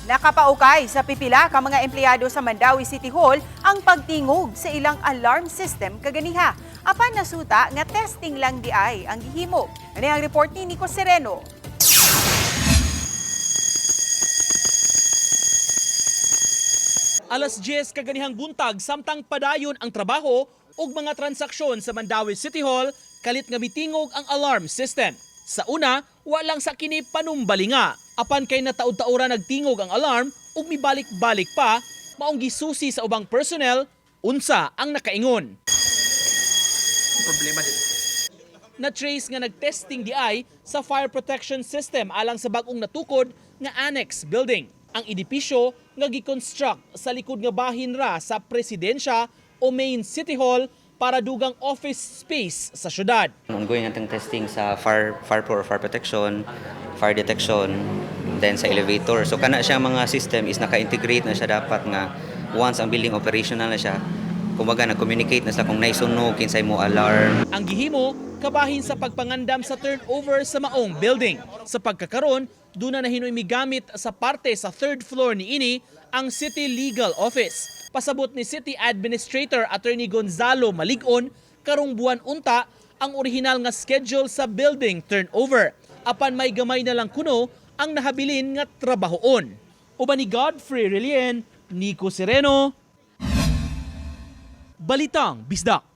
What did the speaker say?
Nakapaukay sa pipila ka mga empleyado sa Mandawi City Hall ang pagtingog sa ilang alarm system kaganiha. Apan nasuta nga testing lang di ay ang gihimo. Ano ang report ni Nico Sereno? Alas 10 kaganihang buntag samtang padayon ang trabaho ug mga transaksyon sa Mandawi City Hall kalit nga mitingog ang alarm system. Sa una, walang sa kini panumbalinga. Apan kay nataud-taura nagtingog ang alarm ug mibalik-balik pa, maong gisusi sa ubang personnel unsa ang nakaingon. Problema din. Na-trace nga nag-testing di ay sa fire protection system alang sa bagong natukod nga annex building. Ang edipisyo nga gi-construct sa likod nga bahin ra sa presidensya o main city hall para dugang office space sa syudad. Ongoing nating testing sa fire protection, fire detection, then sa elevator. So kana siya mga system is naka-integrate na siya dapat nga once ang building operational na siya, kumbaga na-communicate na sa kung naisunog, kinsay mo alarm. Ang gihimo, kabahin sa pagpangandam sa turnover sa maong building. Sa pagkakaroon, doon na hinoy migamit sa parte sa third floor ni ini ang City Legal Office. Pasabot ni City Administrator Attorney Gonzalo Maligon, karong buwan unta ang orihinal nga schedule sa building turnover. Apan may gamay na lang kuno ang nahabilin nga trabahoon. Uban ni Godfrey Relien, Nico Sereno, Balitang Bisdak.